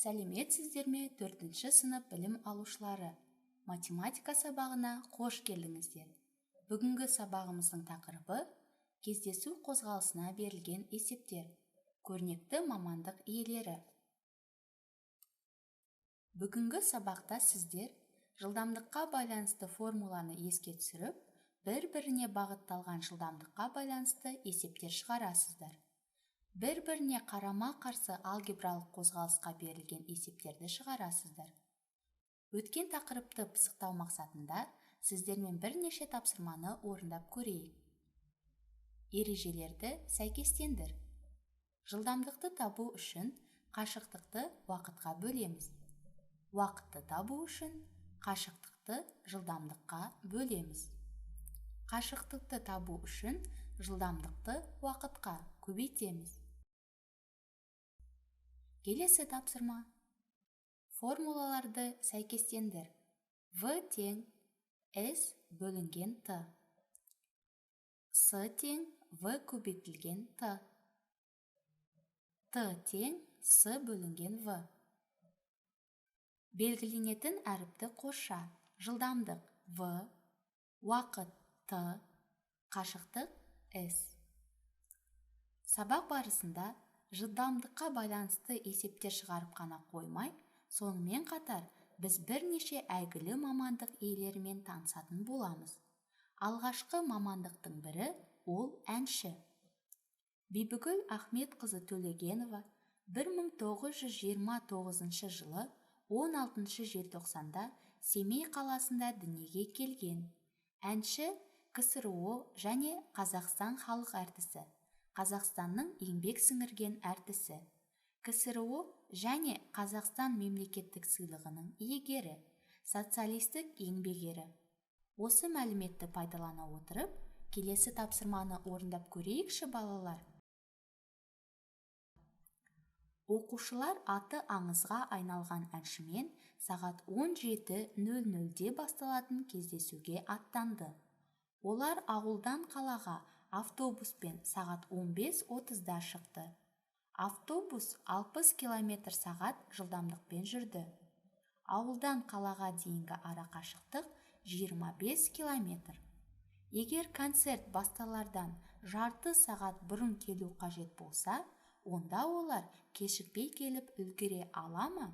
Сәлеметсіздер ме 4-ші сынып білім алушылары? Математика сабағына қош келдіңіздер. Бүгінгі сабағымыздың тақырыбы кездесу қозғалысына берілген есептер. Көрнекті мамандық иелері. Бүгінгі сабақта сіздер жылдамдыққа байланысты формуланы еске түсіріп, бір-біріне бағытталған жылдамдыққа байланысты есептер шығарасыздар. Бір-біріне қарама-қарсы алгебралық қозғалысқа берілген есептерді шығарасыздар. Өткен тақырыпты пысықтау мақсатында сіздермен бірнеше тапсырманы орындап көрейік. Ережелерді сәйкестендір. Жылдамдықты табу үшін қашықтықты уақытқа бөлеміз. Уақытты табу үшін қашықтықты жылдамдыққа бөлеміз. Қашықтықты табу үшін жылдамдықты уақытқа көбейтеміз. Келесі тапсырма. Формулаларды сәйкестендір. В тең S бөлінген Т. С тең В көбейтілген Т. Т тең С бөлінген В. Белгіленетін әріпті қосша. Жылдамдық В, уақыт Т, қашықтық S. Сабақ барысында жылдамдыққа байланысты есептер шығарып қана қоймай, сонымен қатар біз бірнеше әйгілі мамандық иелерімен танысатын боламыз. Алғашқы мамандықтың бірі ол әнші. Бибігүл Ахметқызы Төлегенова 1929 жылы 16 желтоқсанда Семей қаласында дүниеге келген. Әнші КСРО және Қазақстан халық әртісі. Қазақстанның еңбек сіңірген әртісі, КСРО және Қазақстан мемлекеттік сыйлығының иегері, социалистік еңбек ері. Осы мәліметті пайдалана отырып, келесі тапсырманы орындап көрейікші балалар. Оқушылар аты аңызға айналған әншімен сағат 17:00-де басталатын кездесуге аттанды. Олар ауылдан қалаға автобуспен сағат 15:30-да шықты. Автобус 60 км/сағат жылдамдықпен жүрді. Ауылдан қалаға дейінгі арақашықтық 25 км. Егер концерт басталардан жарты сағат бұрын келу қажет болса, онда олар кешікпей келіп үлгере ала ма?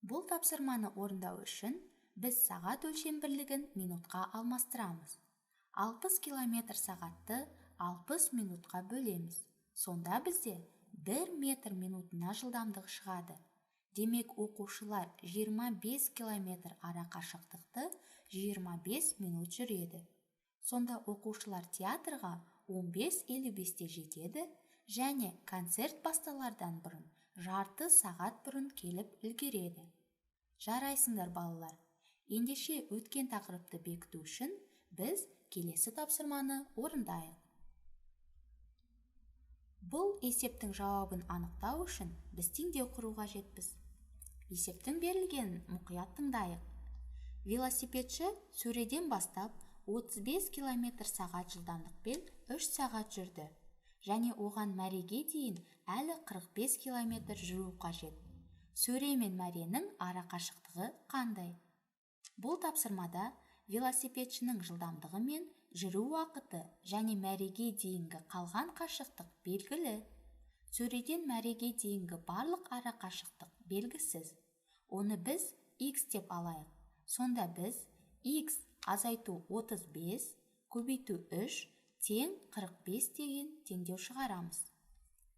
Бұл тапсырманы орындау үшін біз сағат өлшем бірлігін минутқа алмастырамыз. 60 км/сағатты 60 минутқа бөлеміз. Сонда бізде 1 метр минутына жылдамдық шығады. Демек, оқушылар 25 км арақашықтықты 25 минут жүреді. Сонда оқушылар театрға 15:55-те жетеді және концерт басталардан бұрын жарты сағат бұрын келіп үлгереді. Жарайсыңдар балалар. Ендеше өткен тақырыпты бекіту үшін біз келесі тапсырманы орындайық. Бұл есептің жауабын анықтау үшін біз теңдеу құруға жетпіз. Есептің берілгенін мұқият тыңдайық. Велосипедші сөреден бастап 35 км/сағат жылдамдықпен 3 сағат жүрді және оған мәреге дейін әлі 45 км жүру қажет. Сөре мен мәренің арақашықтығы қандай? Бұл тапсырмада велосипедшінің жылдамдығы мен жүру уақыты және мәреге дейінгі қалған қашықтық белгілі. Сөреден мәреге дейінгі барлық арақашықтық белгісіз. Оны біз x деп алайық. Сонда біз x азайту 35 көбейту 3 тең 45 деген теңдеу шығарамыз.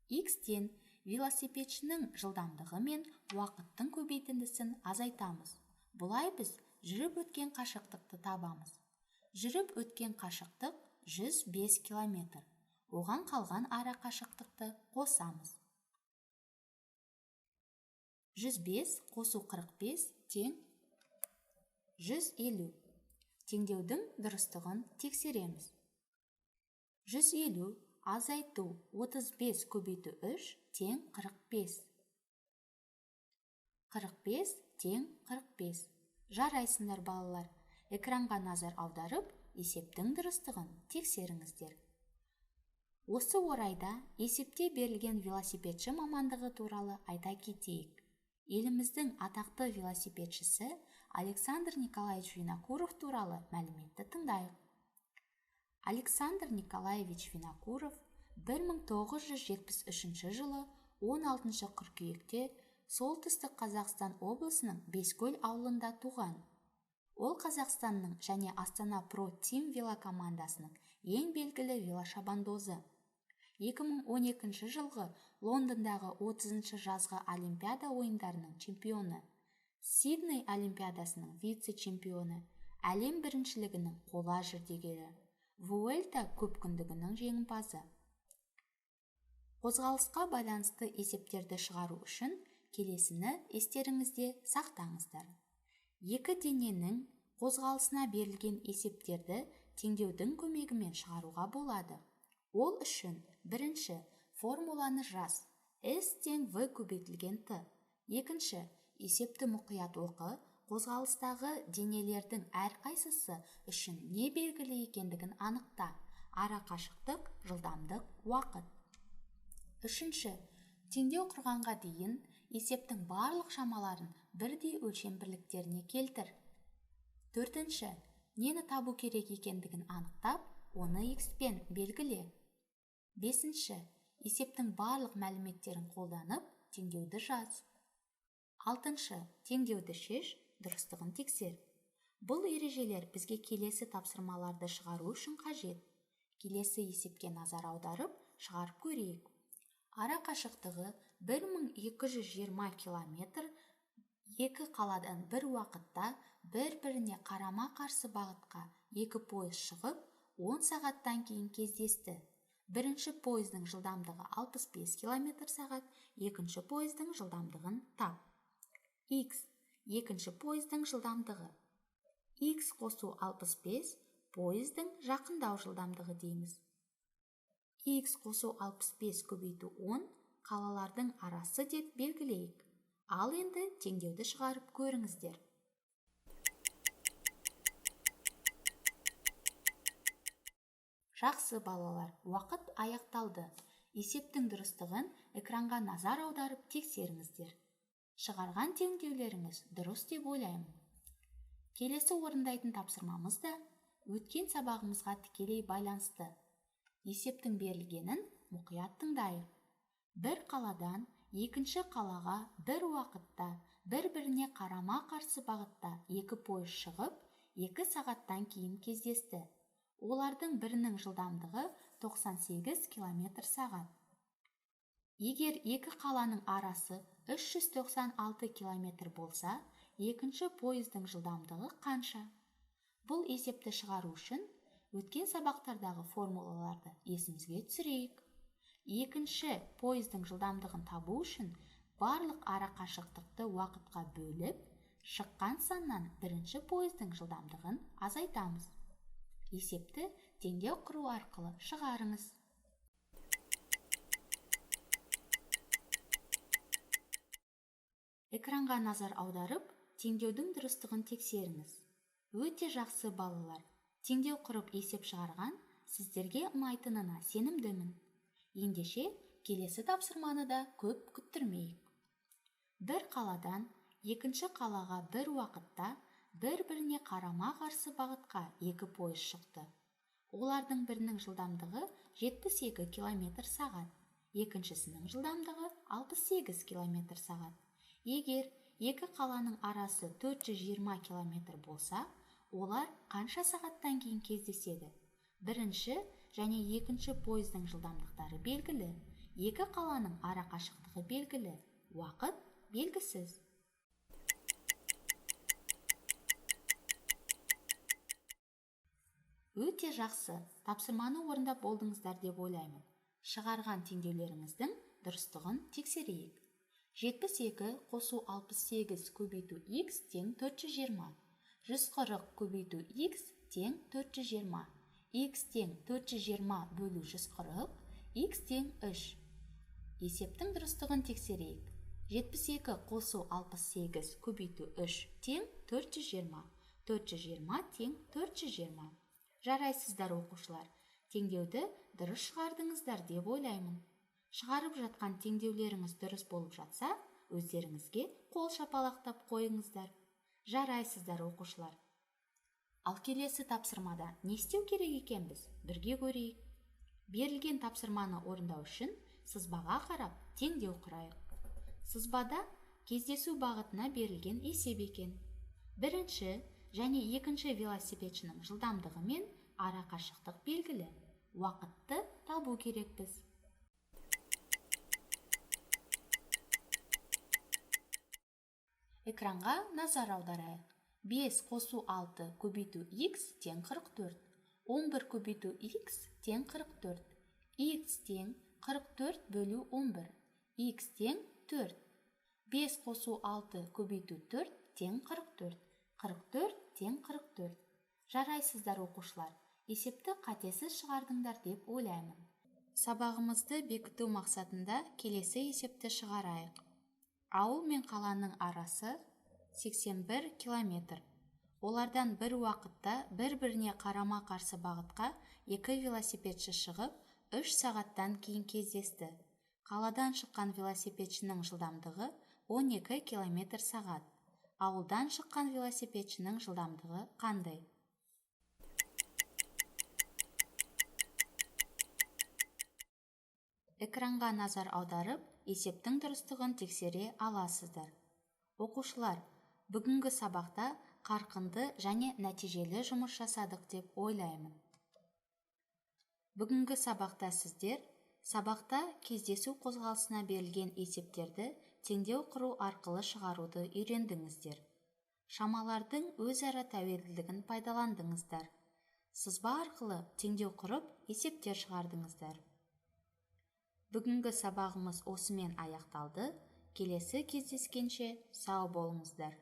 X-тен велосипедшінің жылдамдығы мен уақыттың көбейтіндісін азайтамыз. Бұлай біз жүріп өткен қашықтықты табамыз. Жүріп өткен қашықтық 105 км. Оған қалған арақашықтықты қосамыз. 105 қосу 45 тең 150. Теңдеудің дұрыстығын тексереміз. 150 азайту 35 көбейту 3 тең 45. 45 тең 45. Жарайсыңдар балалар. Экранға назар аударып, есептің дұрыстығын тексеріңіздер. Осы орайда есепте берілген велосипедші мамандығы туралы айта кетейік. Еліміздің атақты велосипедшісі Александр Николаевич Винокуров туралы мәліметті тыңдайық. Александр Николаевич Винокуров 1973 жылы 16 қыркүйекте солтүстік Қазақстан облысының Бескөл ауылында туған. Ол Қазақстанның және Астана Про Тим велокомандасының ең белгілі велошабандозы. 2012 жылғы Лондондағы 30 жазғы Олимпиада ойындарының чемпионы, Сидней Олимпиадасының вице-чемпионы, әлем біріншілігінің қола жүлдегері, Вуэльта көпкүндігінің жеңімпазы. Қозғалысқа байланысты есептерді шығару үшін келесіні естеріңізде сақтаңыздар. Екі дененің қозғалысына берілген есептерді теңдеудің көмегімен шығаруға болады. Ол үшін бірінші формуланы жаз. S тең V көбейтілген T. Екінші, есепті мұқият оқы, қозғалыстағы денелердің әрқайсысы үшін не белгілі екендігін анықта. Ара қашықтық, жылдамдық, уақыт. Үшінші, теңдеу құрғанға дейін есептің барлық шамаларын бірдей өлшем бірліктеріне келтір. Төртінші, нені табу керек екендігін анықтап, оны X-пен белгіле. Бесінші, есептің барлық мәліметтерін қолданып, теңдеуді жаз. Алтыншы, теңдеуді шеш, дұрыстығын тексер. Бұл ережелер бізге келесі тапсырмаларды шығару үшін қажет. Келесі есепке назар аударып, шығарып көрейік. Ара қашықтығы 1220 километр, екі қаладан бір уақытта бір-біріне қарама-қарсы бағытқа екі пойыз шығып, 10 сағаттан кейін кездесті. Бірінші пойыздың жылдамдығы 65 км сағат, екінші пойыздың жылдамдығын тап. X. Екінші пойыздың жылдамдығы. X қосу 65, пойыздың жақындау жылдамдығы дейміз. X қосу 65 көбейту 10, қалалардың арасы деп белгілейік. Ал енді теңдеуді шығарып көріңіздер. Жақсы балалар, уақыт аяқталды. Есептің дұрыстығын экранға назар аударып тексеріңіздер. Шығарған теңдеулеріңіз дұрыс деп ойлаймын. Келесі орындайтын тапсырмамыз да өткен сабағымызға тікелей байланысты. Есептің берілгенін мұқият тыңдайық. Бір қаладан екінші қалаға бір уақытта бір-біріне қарама-қарсы бағытта екі пойыз шығып, 2 сағаттан кейін кездесті. Олардың бірінің жылдамдығы 98 км сағат. Егер екі қаланың арасы 396 км болса, екінші пойыздың жылдамдығы қанша? Бұл есепті шығару үшін өткен сабақтардағы формулаларды есімізге түсірейік. Екінші пойыздың жылдамдығын табу үшін барлық ара қашықтықты уақытқа бөліп, шыққан саннан бірінші пойыздың жылдамдығын азайтамыз. Есепті теңдеу құру арқылы шығарыңыз. Экранға назар аударып, теңдеудің дұрыстығын тексеріңіз. Өте жақсы балалар. Теңдеу құрып есеп шығарған сіздерге ұнайтынына сенімдімін. Ендеше, келесі тапсырманы да көп күттірмейік. Бір қаладан екінші қалаға бір уақытта бір-біріне қарама-қарсы бағытқа екі пойыз шықты. Олардың бірінің жылдамдығы 72 км сағат, екіншісінің жылдамдығы 68 км сағат. Егер екі қаланың арасы 420 км болса, олар қанша сағаттан кейін кездеседі? Бірінші және екінші пойыздың жылдамдықтары белгілі, екі қаланың ара қашықтығы белгілі, уақыт белгісіз. Өте жақсы, тапсырманы орындап болдыңыздар деп ойлаймын. Шығарған теңдеулеріңіздің дұрыстығын тексерейік. 72 қосу 68 көбейту x тең 420. 140 көбейту x тең 420. X тең 420 бөлу 140, x тең 3. Есептің дұрыстығын тексерейік. 72 қосу 68 көбейту 3 тең 420. 420 тең 420. Жарайсыздар оқушылар. Теңдеуді дұрыс шығардыңыздар деп ойлаймын. Шығарып жатқан теңдеулеріңіз дұрыс болып жатса, өздеріңізге қол шапалақтап қойыңыздар. Жарайсыздар, оқушылар. Ал келесі тапсырмада не істеу керек екенбіз? Бірге көрейік. Берілген тапсырманы орындау үшін сызбаға қарап теңдеу құрайық. Сызбада кездесу бағытына берілген есеп екен. Бірінші және екінші велосипедшінің жылдамдығы мен ара қашықтық белгілі. Уақытты табу керекпіз. Экранға назар аударайық. 5 қосу 6 көбейту x тең 44. 11 көбейту x тең 44. X тең 44 бөлу 11. X тең 4. 5 қосу 6 көбейту 4 тең 44. 44 тең 44. Жарайсыздар, оқушылар. Есепті қатесіз шығардыңдар деп ойлаймын. Сабағымызды бекіту мақсатында келесі есепті шығарайық. Ауыл мен қаланың арасы 81 километр. Олардан бір уақытта бір-біріне қарама-қарсы бағытқа 2 велосипедші шығып, 3 сағаттан кейін кездесті. Қаладан шыққан велосипедшінің жылдамдығы 12 километр сағат. Ауылдан шыққан велосипедшінің жылдамдығы қандай? Экранға назар аударып, есептің дұрыстығын тексере аласыздар. Оқушылар, бүгінгі сабақта қарқынды және нәтижелі жұмыс жасадық деп ойлаймын. Бүгінгі сабақта сіздер сабақта кездесу қозғалысына берілген есептерді теңдеу құру арқылы шығаруды үйрендіңіздер. Шамалардың өзара тәуелділігін пайдаландыңыздар. Сызба арқылы теңдеу құрып, есептер шығардыңыздар. Бүгінгі сабағымыз осымен аяқталды. Келесі кездескенше сау болыңыздар.